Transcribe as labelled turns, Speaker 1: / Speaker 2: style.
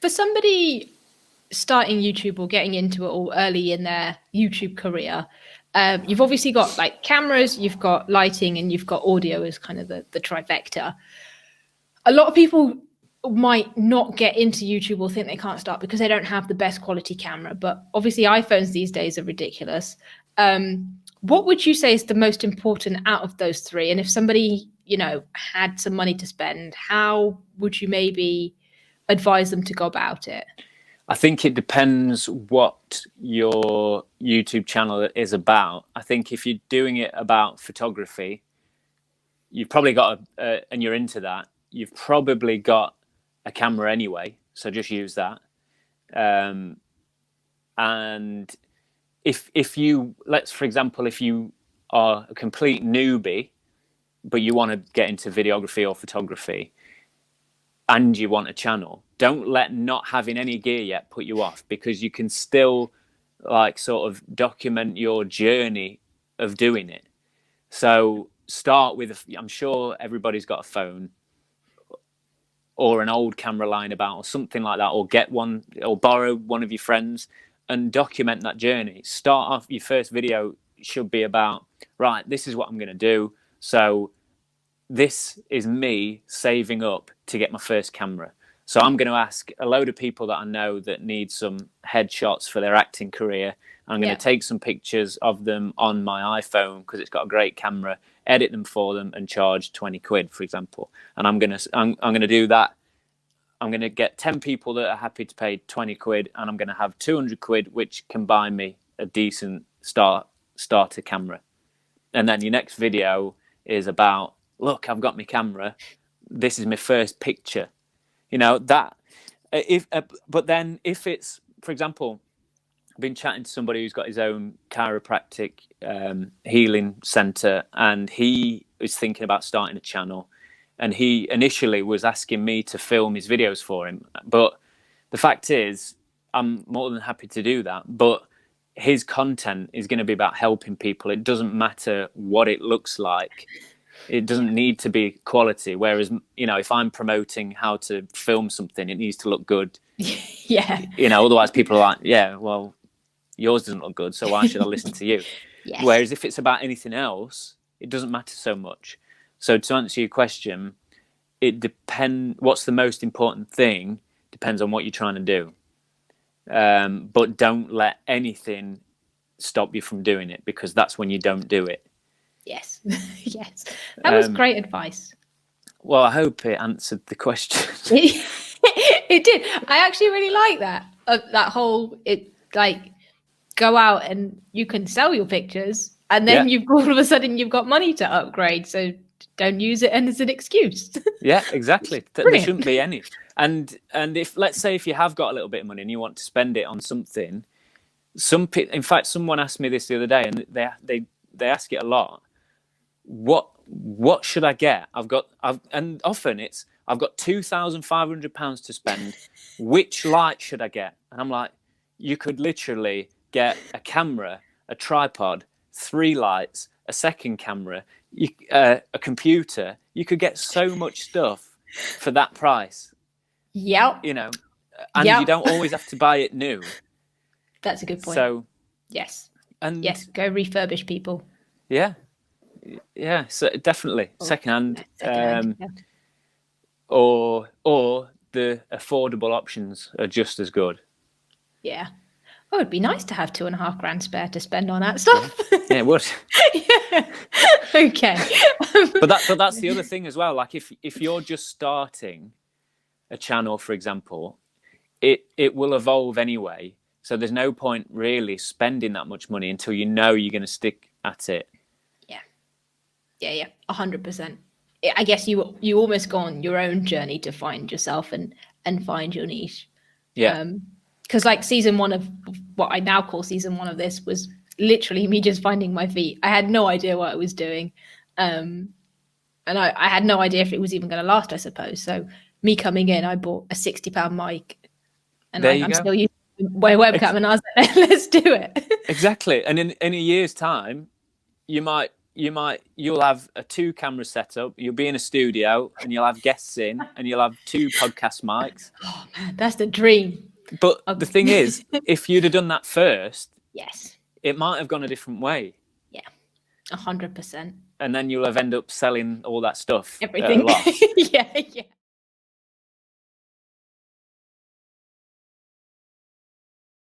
Speaker 1: for somebody starting YouTube or getting into it all early in their YouTube career, you've obviously got like cameras, you've got lighting, and you've got audio as kind of the trifecta. A lot of people might not get into YouTube or think they can't start because they don't have the best quality camera. But obviously iPhones these days are ridiculous. What would you say is the most important out of those three? And if somebody, had some money to spend, how would you maybe advise them to go about it?
Speaker 2: I think it depends what your YouTube channel is about. I think if you're doing it about photography, you've probably got and you're into that, you've probably got a camera anyway, so just use that. And if you, for example, if you are a complete newbie, but you want to get into videography or photography, and you want a channel, don't let not having any gear yet put you off, because you can still sort of document your journey of doing it. So start with, I'm sure everybody's got a phone or an old camera lying about or something like that, or get one or borrow one of your friends and document that journey. Start off, your first video should be about, right, this is what I'm going to do. So this is me saving up to get my first camera. So I'm going to ask a load of people that I know that need some headshots for their acting career. I'm going to take some pictures of them on my iPhone because it's got a great camera, edit them for them and charge 20 quid, for example. And I'm going to do that. I'm going to get 10 people that are happy to pay 20 quid, and I'm going to have 200 quid, which can buy me a decent starter camera. And then your next video is about, look, I've got my camera. This is my first picture. That. But then if it's, for example, I've been chatting to somebody who's got his own chiropractic healing center, and he is thinking about starting a channel. And he initially was asking me to film his videos for him. But the fact is, I'm more than happy to do that. But his content is going to be about helping people. It doesn't matter what it looks like. It doesn't need to be quality. Whereas, if I'm promoting how to film something, it needs to look good.
Speaker 1: Yeah.
Speaker 2: Otherwise people are like, yeah, well, yours doesn't look good, so why should I listen to you?
Speaker 1: Yes.
Speaker 2: Whereas if it's about anything else, it doesn't matter so much. So to answer your question, what's the most important thing depends on what you're trying to do. But don't let anything stop you from doing it, because that's when you don't do it.
Speaker 1: Yes. Yes. That was great advice.
Speaker 2: Well, I hope it answered the question.
Speaker 1: It did. I actually really like that. That whole, go out and you can sell your pictures, and then all of a sudden you've got money to upgrade. So don't use it as an excuse. Yeah,
Speaker 2: exactly. There shouldn't be any. And if, let's say, if you have got a little bit of money and you want to spend it on something, in fact, someone asked me this the other day, and they ask it a lot. What should I get? And often it's, I've got £2,500 to spend. Which light should I get? And I'm like, you could literally get a camera, a tripod, 3 lights, a second camera, a computer. You could get so much stuff for that price.
Speaker 1: Yep.
Speaker 2: And you don't always have to buy it new.
Speaker 1: That's a good point.
Speaker 2: So
Speaker 1: yes.
Speaker 2: And
Speaker 1: yes, go refurbish people.
Speaker 2: Yeah. Yeah, so definitely secondhand. Or the affordable options are just as good.
Speaker 1: Yeah. Oh, it'd be nice to have £2,500 spare to spend on that stuff.
Speaker 2: Yeah, it would.
Speaker 1: Yeah. Okay.
Speaker 2: But that's the other thing as well. Like if you're just starting a channel, for example, it will evolve anyway. So there's no point really spending that much money until you know you're going to stick at it.
Speaker 1: Yeah, 100%. I guess you almost go on your own journey to find yourself and find your niche.
Speaker 2: Yeah.
Speaker 1: Because season 1 of what I now call season 1 of this was literally me just finding my feet. I had no idea what I was doing. And I had no idea if it was even going to last, I suppose. So me coming in, I bought a £60 mic, and I'm still using my webcam, and I was like, let's do it.
Speaker 2: Exactly. And in a year's time, you might you'll have a 2-camera setup, you'll be in a studio, and you'll have guests in, and you'll have 2 podcast mics.
Speaker 1: Oh man, that's the dream.
Speaker 2: But the thing is, if you'd have done that first,
Speaker 1: yes,
Speaker 2: it might have gone a different way.
Speaker 1: Yeah, 100%.
Speaker 2: And then you'll have ended up selling all that stuff.
Speaker 1: Everything. Yeah.